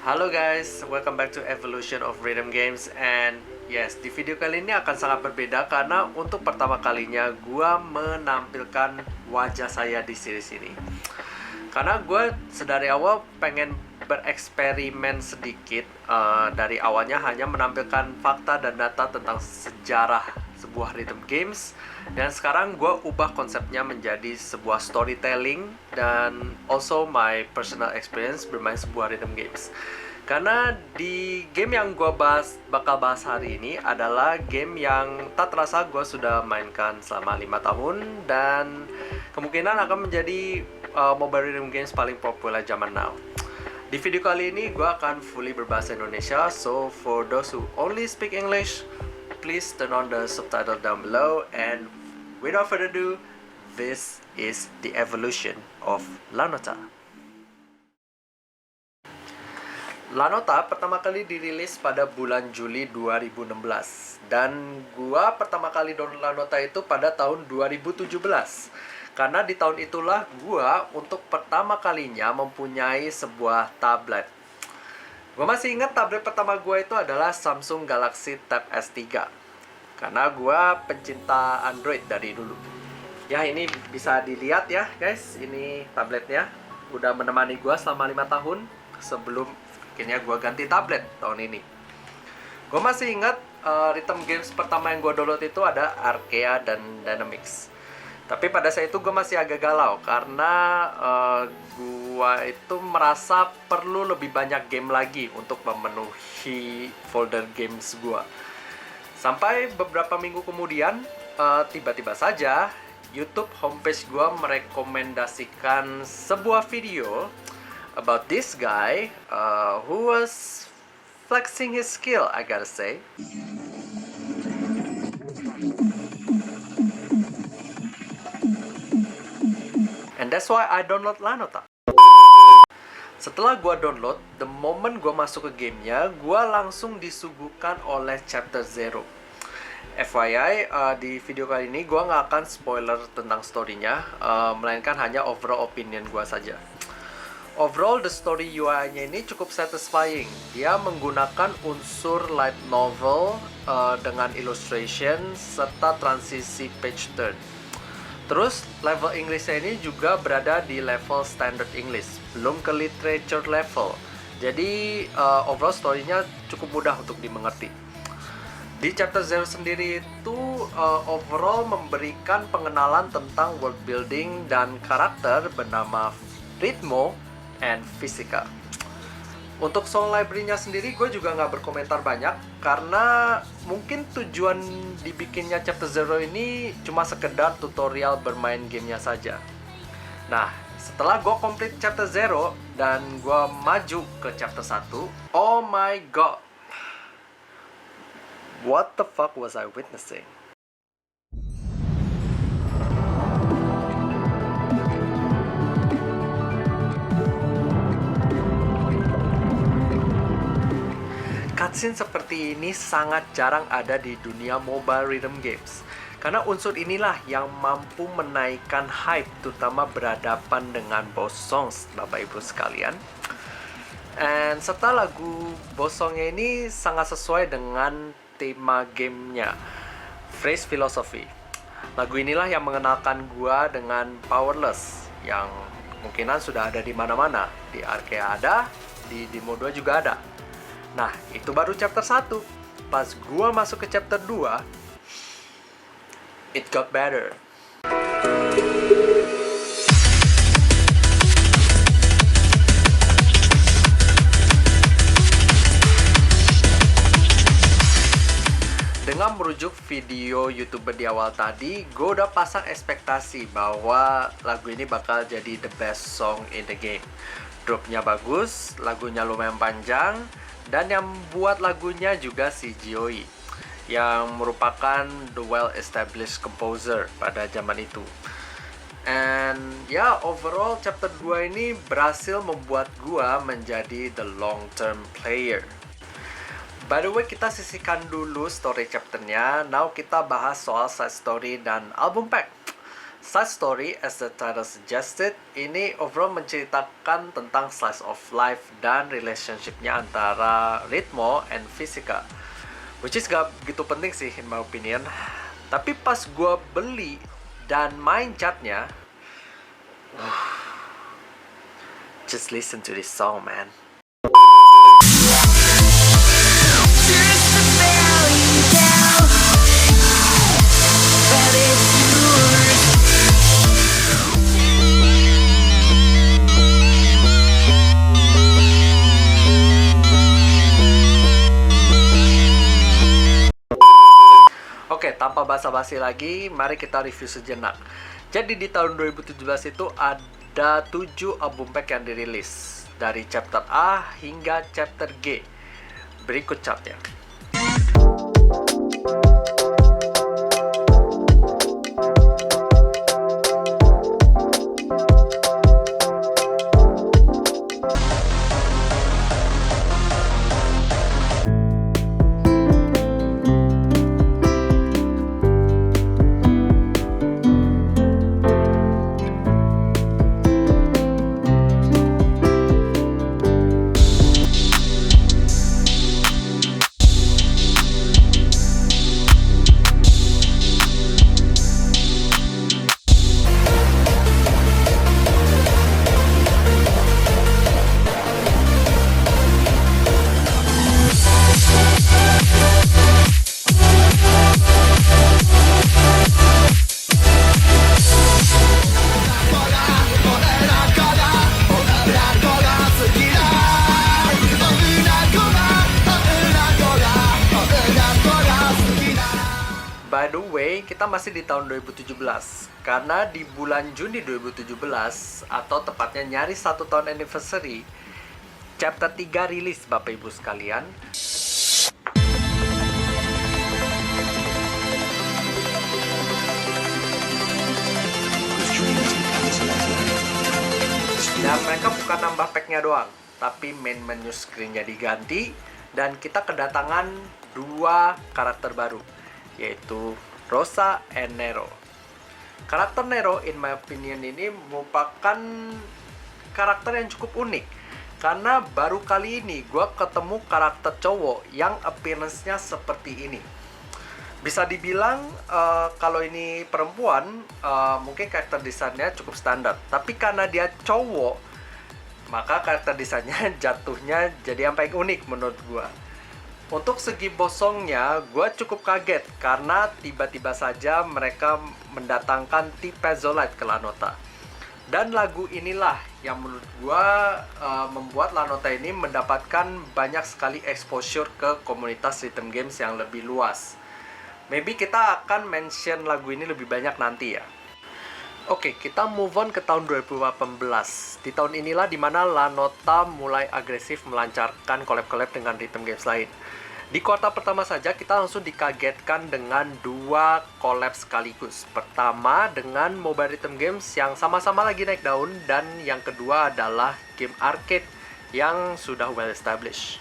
Halo guys, welcome back to Evolution of Rhythm Games. And yes, di video kali ini akan sangat berbeda karena untuk pertama kalinya gua menampilkan wajah saya di series ini. Karena gue sedari awal pengen bereksperimen sedikit. Dari awalnya hanya menampilkan fakta dan data tentang sejarah sebuah rhythm games, dan sekarang gue ubah konsepnya menjadi sebuah storytelling dan also my personal experience bermain sebuah rhythm games. Karena di game yang gue bakal bahas hari ini adalah game yang tak terasa gue sudah mainkan selama 5 tahun dan kemungkinan akan menjadi mobile rhythm games paling populer zaman now. Di video kali ini gue akan fully berbahasa Indonesia, so for those who only speak English, please turn on the subtitle down below. And without further ado, this is the evolution of Lanota. Lanota pertama kali dirilis pada bulan Juli 2016, dan gua pertama kali download Lanota itu pada tahun 2017. Karena di tahun itulah gua untuk pertama kalinya mempunyai sebuah tablet. Gua masih ingat tablet pertama gua itu adalah Samsung Galaxy Tab S3. Karena gua pencinta Android dari dulu. Ya, ini bisa dilihat ya guys, ini tabletnya udah menemani gua selama 5 tahun sebelum akhirnya gua ganti tablet tahun ini. Gua masih ingat rhythm games pertama yang gua download itu ada Arkea dan Dynamix. Tapi pada saat itu gue masih agak galau karena gue itu merasa perlu lebih banyak game lagi untuk memenuhi folder games gue. Sampai beberapa minggu kemudian, tiba-tiba saja YouTube homepage gue merekomendasikan sebuah video about this guy who was flexing his skill, I gotta say. And that's why I download Lanota. Setelah gua download, the moment gua masuk ke gamenya, gua langsung disuguhkan oleh chapter 0. FYI, di video kali ini gua nggak akan spoiler tentang story-nya, melainkan hanya overall opinion gua saja. Overall, the story UI-nya ini cukup satisfying. Dia menggunakan unsur light novel dengan illustration serta transisi page turn. Terus level Inggrisnya ini juga berada di level standard English, belum ke literature level. Jadi overall story-nya cukup mudah untuk dimengerti. Di chapter 0 sendiri itu overall memberikan pengenalan tentang world building dan karakter bernama Ritmo and Fisika. Untuk sound library-nya sendiri gue juga nggak berkomentar banyak karena mungkin tujuan dibikinnya chapter 0 ini cuma sekedar tutorial bermain gamenya saja. Nah, setelah gue complete chapter 0 dan gue maju ke chapter 1, oh my god, what the fuck was I witnessing? Cutscene seperti ini sangat jarang ada di dunia mobile rhythm games. Karena unsur inilah yang mampu menaikkan hype, terutama berhadapan dengan boss songs, Bapak Ibu sekalian. And serta lagu boss songnya ini sangat sesuai dengan tema gamenya, Phrase Philosophy. Lagu inilah yang mengenalkan gua dengan Powerless, yang kemungkinan sudah ada di mana-mana. Di Arkea ada, di Demo 2 juga ada. Nah, itu baru chapter 1. Pas gua masuk ke chapter 2, it got better. Dengan merujuk video YouTuber di awal tadi, gue udah pasang ekspektasi bahwa lagu ini bakal jadi the best song in the game. Dropnya bagus, lagunya lumayan panjang, dan yang buat lagunya juga si Joey, yang merupakan the well-established composer pada zaman itu. And ya, overall chapter 2 ini berhasil membuat gua menjadi the long-term player. By the way, kita sisihkan dulu story chapternya. Now kita bahas soal side story dan album pack. Side story, as the title suggested, ini overall menceritakan tentang slice of life dan relationshipnya antara Ritmo and Fisika, which is gak begitu penting sih in my opinion. Tapi pas gue beli dan main chatnya, just listen to this song, man. Oke, tanpa basa-basi lagi, mari kita review sejenak. Jadi di tahun 2017 itu ada 7 album pack yang dirilis, dari chapter A hingga chapter G. Berikut chartnya. By the way, kita masih di tahun 2017 karena di bulan Juni 2017 atau tepatnya nyaris 1 tahun anniversary, chapter 3 rilis Bapak Ibu sekalian. Dan mereka bukan nambah packnya doang, tapi main menu screen-nya diganti dan kita kedatangan 2 karakter baru, yaitu Rosa and Nero. Karakter Nero in my opinion ini merupakan karakter yang cukup unik karena baru kali ini gue ketemu karakter cowok yang appearance-nya seperti ini. Bisa dibilang kalau ini perempuan mungkin karakter desainnya cukup standar, tapi karena dia cowok maka karakter desainnya jatuhnya jadi yang paling unik menurut gue. Untuk segi bosongnya, gue cukup kaget karena tiba-tiba saja mereka mendatangkan T-Pezolite ke Lanota. Dan lagu inilah yang menurut gue membuat Lanota ini mendapatkan banyak sekali exposure ke komunitas rhythm games yang lebih luas. Maybe kita akan mention lagu ini lebih banyak nanti ya. Oke, kita move on ke tahun 2018. Di tahun inilah dimana Lanota mulai agresif melancarkan collab-collab dengan rhythm games lain. Di kuartal pertama saja kita langsung dikagetkan dengan 2 collab sekaligus. Pertama dengan mobile rhythm games yang sama-sama lagi naik daun, dan yang kedua adalah game arcade yang sudah well established.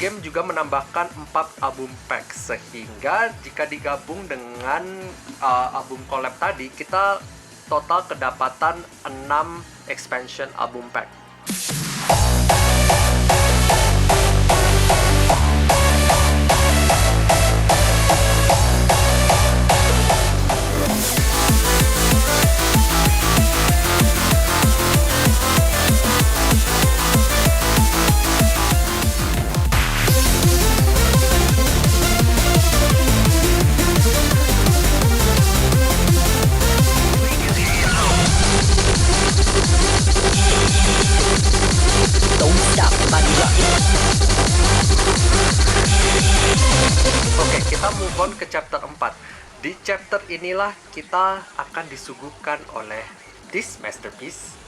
Game juga menambahkan 4 album pack, sehingga jika digabung dengan album collab tadi, kita total kedapatan 6 expansion album pack. Move on ke chapter 4. Di chapter inilah kita akan disuguhkan oleh this masterpiece.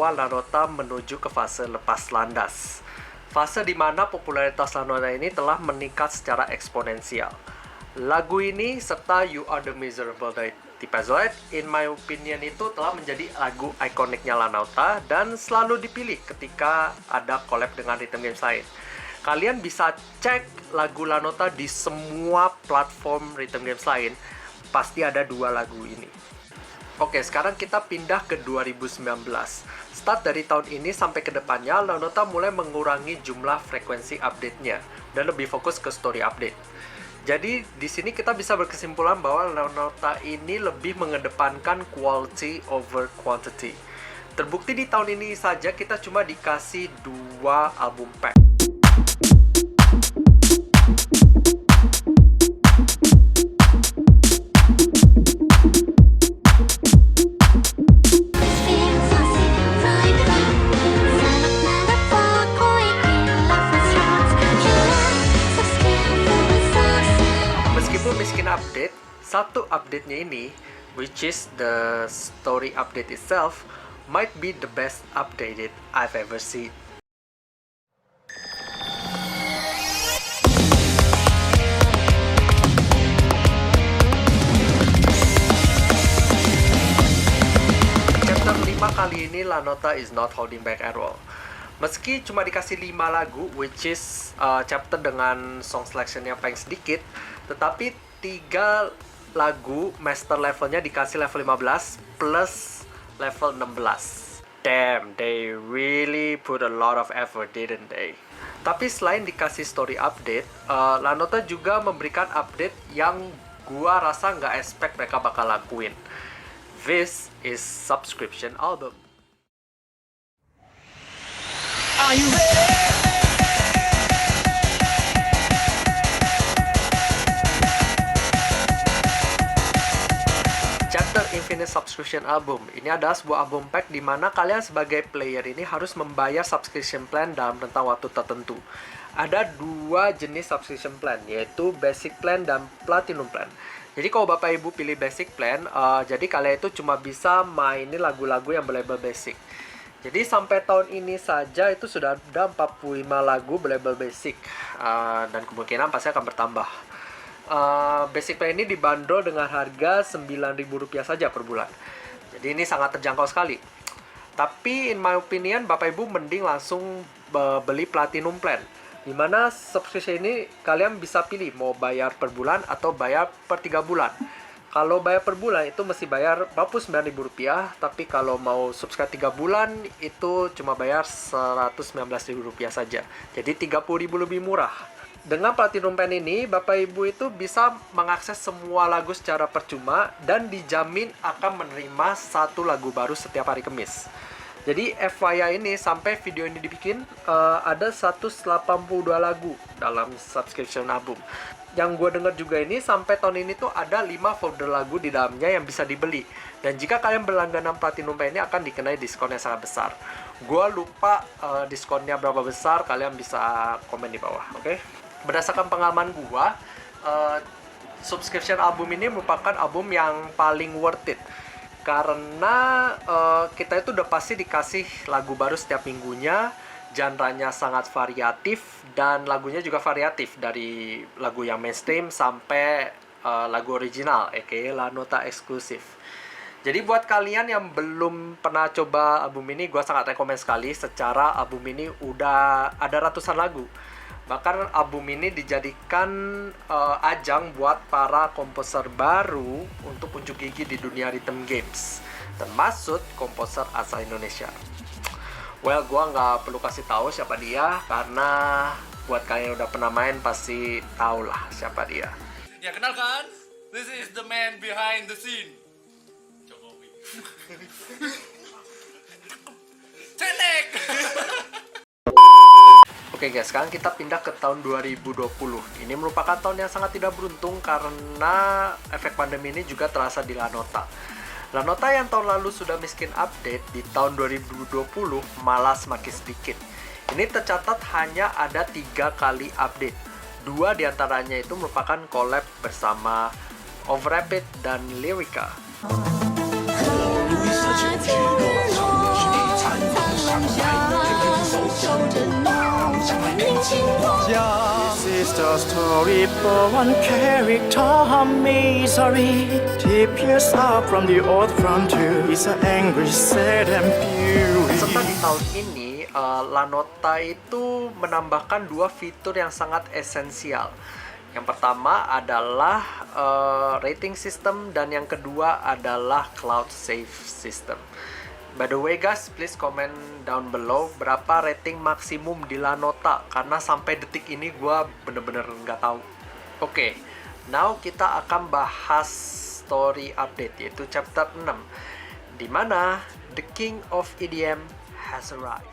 awal Lanota menuju ke fase lepas landas. Fase di mana popularitas Lanota ini telah meningkat secara eksponensial. Lagu ini serta You Are The Miserable dari Tipazoid, in my opinion itu telah menjadi lagu ikoniknya Lanota dan selalu dipilih ketika ada collab dengan rhythm games lain. Kalian bisa cek lagu Lanota di semua platform rhythm games lain, pasti ada dua lagu ini. Oke, sekarang kita pindah ke 2019. Start dari tahun ini sampai ke depannya, Lanota mulai mengurangi jumlah frekuensi update-nya dan lebih fokus ke story update. Jadi di sini kita bisa berkesimpulan bahwa Lanota ini lebih mengedepankan quality over quantity. Terbukti di tahun ini saja kita cuma dikasih 2 album pack. Miskin update, satu update-nya ini, which is the story update itself, might be the best updated I've ever seen. Chapter 5 kali ini Lanota is not holding back at all. Meski cuma dikasih 5 lagu, which is chapter dengan song selection yang paling sedikit, tetapi 3 lagu master levelnya dikasih level 15 plus level 16. Damn, they really put a lot of effort, didn't they? Tapi selain dikasih story update, Lanota juga memberikan update yang gua rasa nggak expect mereka bakal lakuin. This is subscription album. Are you ready? Chapter Infinite Subscription Album. Ini adalah sebuah album pack di mana kalian sebagai player ini harus membayar subscription plan dalam rentang waktu tertentu. Ada 2 jenis subscription plan, yaitu Basic Plan dan Platinum Plan. Jadi kalau Bapak Ibu pilih Basic Plan, jadi kalian itu cuma bisa mainin lagu-lagu yang berlabel Basic. Jadi sampai tahun ini saja itu sudah ada 45 lagu berlabel Basic, dan kemungkinan pasti akan bertambah. Basic Plan ini dibanderol dengan harga Rp9.000 saja per bulan. Jadi ini sangat terjangkau sekali. Tapi in my opinion, Bapak Ibu mending langsung beli Platinum Plan, dimana subscription ini kalian bisa pilih mau bayar per bulan atau bayar per 3 bulan. Kalau bayar per bulan itu mesti bayar Rp49.000, tapi kalau mau subscribe 3 bulan itu cuma bayar Rp119.000 saja. Jadi Rp30.000 lebih murah. Dengan Platinum Plan ini, Bapak Ibu itu bisa mengakses semua lagu secara percuma dan dijamin akan menerima 1 lagu baru setiap hari Kamis. Jadi FYI ini, sampai video ini dibikin, ada 182 lagu dalam subscription album. Yang gue dengar juga ini, sampai tahun ini tuh ada 5 folder lagu di dalamnya yang bisa dibeli. Dan jika kalian berlangganan Platinum Plan ini akan dikenai diskon yang sangat besar. Gue lupa diskonnya berapa besar, kalian bisa komen di bawah, oke? Berdasarkan pengalaman gua, subscription album ini merupakan album yang paling worth it. Karena kita itu udah pasti dikasih lagu baru setiap minggunya, genre-nya sangat variatif, dan lagunya juga variatif. Dari lagu yang mainstream sampai lagu original, aka Lanota eksklusif. Jadi buat kalian yang belum pernah coba album ini, gua sangat rekomen sekali. Secara album ini udah ada ratusan lagu. Bahkan album ini dijadikan ajang buat para komposer baru untuk unjuk gigi di dunia rhythm games, termasuk komposer asal Indonesia. Well, gua nggak perlu kasih tahu siapa dia, karena buat kalian yang udah pernah main pasti tahu lah siapa dia. Ya kenalkan, this is the man behind the scene. Jokowi. Cenek. Oke guys, sekarang kita pindah ke tahun 2020. Ini merupakan tahun yang sangat tidak beruntung karena efek pandemi ini juga terasa di Lanota. Lanota yang tahun lalu sudah miskin update, di tahun 2020 malah semakin sedikit. Ini tercatat hanya ada 3 kali update. 2 diantaranya itu merupakan collab bersama Overrapid dan Lyrica. is the story for one character, misery. He peers up from the old frontier. He's an angry, sad and Serta di fury. tahun ini, Lanota itu menambahkan dua fitur yang sangat esensial. Yang pertama adalah rating system dan yang kedua adalah cloud save system. By the way guys, please comment down below berapa rating maksimum di Lanota, karena sampai detik ini gue bener-bener nggak tahu. Oke, now kita akan bahas story update, yaitu chapter 6, di mana The King of EDM has arrived.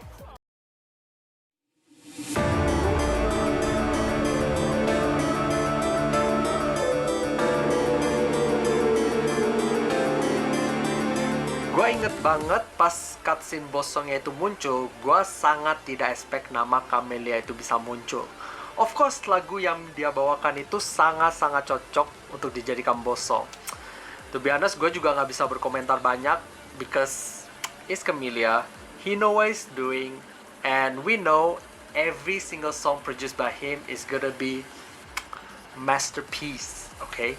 Gue inget banget pas cutscene bosongnya itu muncul, gue sangat tidak expect nama Camellia itu bisa muncul. Of course, lagu yang dia bawakan itu sangat-sangat cocok untuk dijadikan bosong. To be honest, gue juga nggak bisa berkomentar banyak, because it's Camellia, he know what he's doing, and we know every single song produced by him is gonna be masterpiece, okay?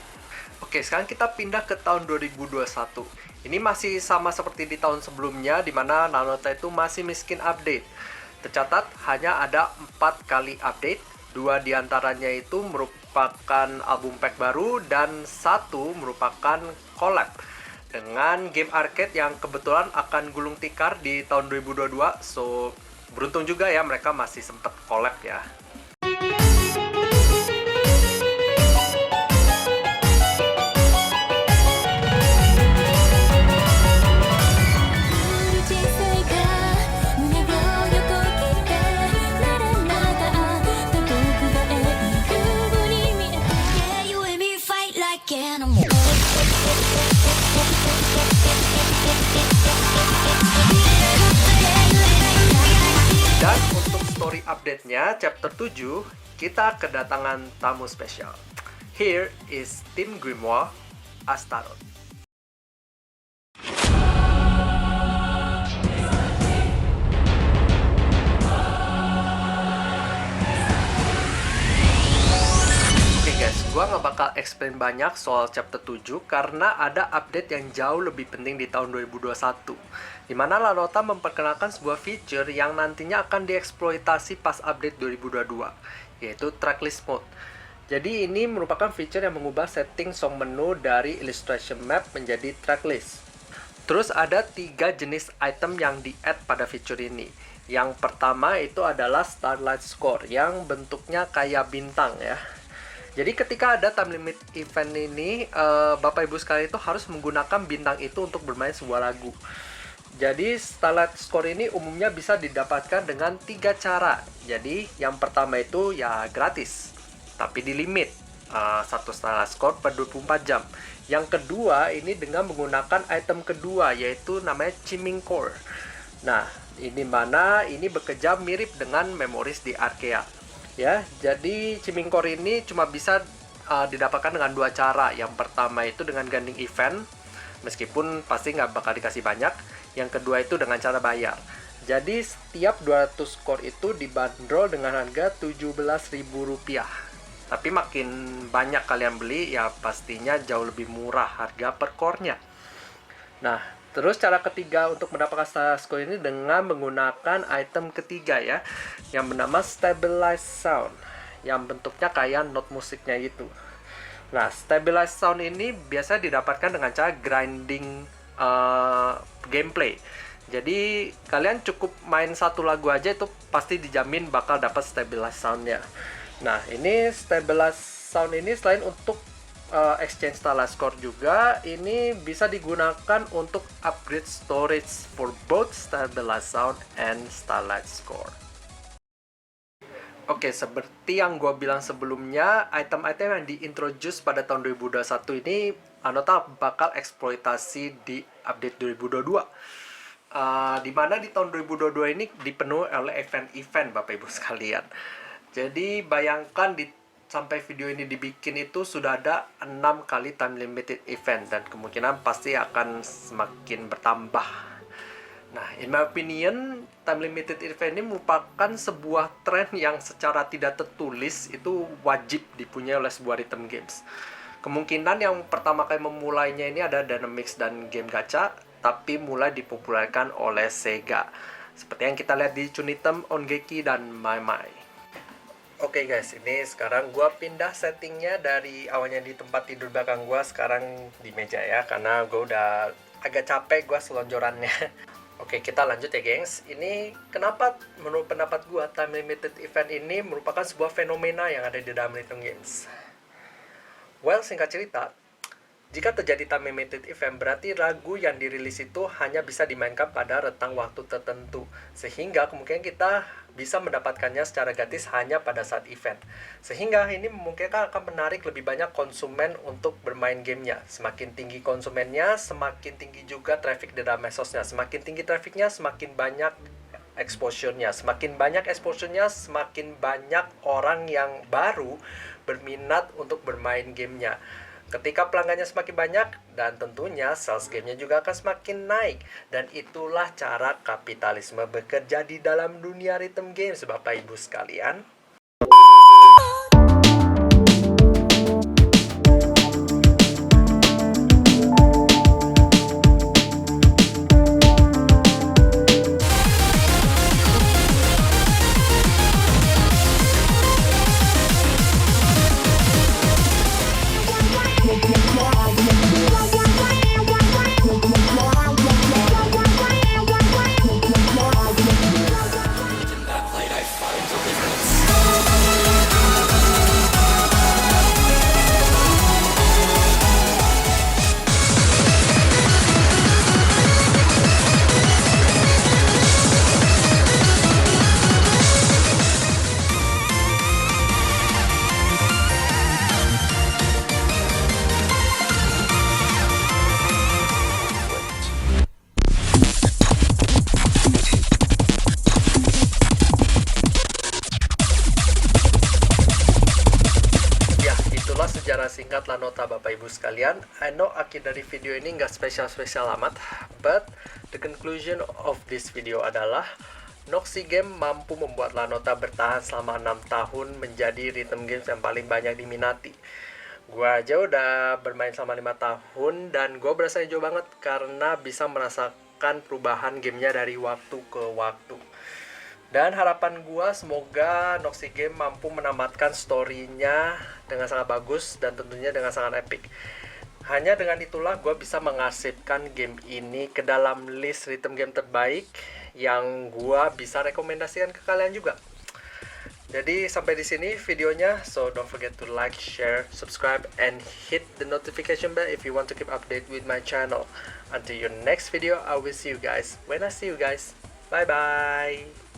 Oke, sekarang kita pindah ke tahun 2021. Ini masih sama seperti di tahun sebelumnya, di mana Lanota itu masih miskin update. Tercatat hanya ada 4 kali update, 2 diantaranya itu merupakan album pack baru, dan 1 merupakan collab dengan game arcade yang kebetulan akan gulung tikar di tahun 2022. So, beruntung juga ya mereka masih sempat collab ya. Dan untuk story update-nya, chapter 7, kita kedatangan tamu spesial. Here is Tim Grimoire, Astaroth. Oke guys, gua nggak bakal explain banyak soal chapter 7 karena ada update yang jauh lebih penting di tahun 2021, di mana Lanota memperkenalkan sebuah feature yang nantinya akan dieksploitasi pas update 2022, yaitu tracklist mode. Jadi ini merupakan feature yang mengubah setting song menu dari illustration map menjadi tracklist. Terus ada 3 jenis item yang di-add pada fitur ini. Yang pertama itu adalah Starlight Score yang bentuknya kayak bintang ya. Jadi ketika ada time limit event ini, Bapak Ibu sekalian itu harus menggunakan bintang itu untuk bermain sebuah lagu. Jadi Starlight Score ini umumnya bisa didapatkan dengan 3 cara. Jadi yang pertama itu ya gratis, tapi di limit 1 Starlight Score per 24 jam. Yang kedua ini dengan menggunakan item kedua, yaitu namanya Chiming Core. Nah, ini bekerja mirip dengan memoris di Arkea. Ya, jadi Chiming Core ini cuma bisa didapatkan dengan 2 cara. Yang pertama itu dengan ganding event, meskipun pasti nggak bakal dikasih banyak. Yang kedua itu dengan cara bayar. Jadi setiap 200 core itu dibanderol dengan harga Rp17.000. Tapi makin banyak kalian beli, ya pastinya jauh lebih murah harga per core-nya. Nah, terus cara ketiga untuk mendapatkan Starlight Score ini dengan menggunakan item ketiga ya, yang bernama Stabilize Sound, yang bentuknya kayak note musiknya gitu. Nah, Stabilize Sound ini biasa didapatkan dengan cara grinding gameplay. Jadi kalian cukup main satu lagu aja itu pasti dijamin bakal dapat Stabilize Sound-nya. Nah, ini Stabilize Sound ini selain untuk exchange Starlight Score juga, ini bisa digunakan untuk upgrade storage for both Stabilize Sound and Starlight Score. Oke, seperti yang gue bilang sebelumnya, item-item yang diintroduce pada tahun 2021 ini Lanota bakal eksploitasi di update 2022. Dimana di tahun 2022 ini dipenuhi oleh event-event Bapak Ibu sekalian. Jadi bayangkan sampai video ini dibikin itu sudah ada 6 kali time limited event, dan kemungkinan pasti akan semakin bertambah. Nah, in my opinion, time limited event ini merupakan sebuah tren yang secara tidak tertulis itu wajib dipunyai oleh sebuah rhythm games. Kemungkinan yang pertama kali memulainya ini ada Dynamix dan game gacha, tapi mulai dipopulerkan oleh Sega. Seperti yang kita lihat di Chunitem, Ongeki, dan Mai Mai. Oke guys, ini sekarang gua pindah settingnya dari awalnya di tempat tidur belakang gua, sekarang di meja ya, karena gua udah agak capek gua selonjorannya. Oke, kita lanjut ya gengs. Ini kenapa menurut pendapat gua time limited event ini merupakan sebuah fenomena yang ada di dalam rhythm games. Well, singkat cerita, jika terjadi time limited event, berarti lagu yang dirilis itu hanya bisa dimainkan pada rentang waktu tertentu. Sehingga kemungkinan kita bisa mendapatkannya secara gratis hanya pada saat event. Sehingga ini memungkinkan akan menarik lebih banyak konsumen untuk bermain gamenya. Semakin tinggi konsumennya, semakin tinggi juga traffic di dalam medsosnya. Semakin tinggi trafficnya, semakin banyak exposure-nya. Semakin banyak exposure-nya, semakin banyak orang yang baru berminat untuk bermain gamenya. Ketika pelanggannya semakin banyak, dan tentunya sales gamenya juga akan semakin naik. Dan itulah cara kapitalisme bekerja di dalam dunia rhythm games, Bapak Ibu sekalian. Sejarah singkat La Nota Bapak Ibu sekalian. I know akhir dari video ini nggak spesial-spesial amat, but the conclusion of this video adalah Noxy Game mampu membuat La Nota bertahan selama 6 tahun menjadi rhythm games yang paling banyak diminati. Gua aja udah bermain selama 5 tahun dan gua berasa enjoy banget karena bisa merasakan perubahan gamenya dari waktu ke waktu. Dan harapan gua semoga Noxy Game mampu menamatkan story-nya dengan sangat bagus dan tentunya dengan sangat epic. Hanya dengan itulah gua bisa mengarsipkan game ini ke dalam list rhythm game terbaik yang gua bisa rekomendasikan ke kalian juga. Jadi sampai di sini videonya, so don't forget to like, share, subscribe, and hit the notification bell if you want to keep update with my channel. Until your next video, I will see you guys when I see you guys. Bye bye.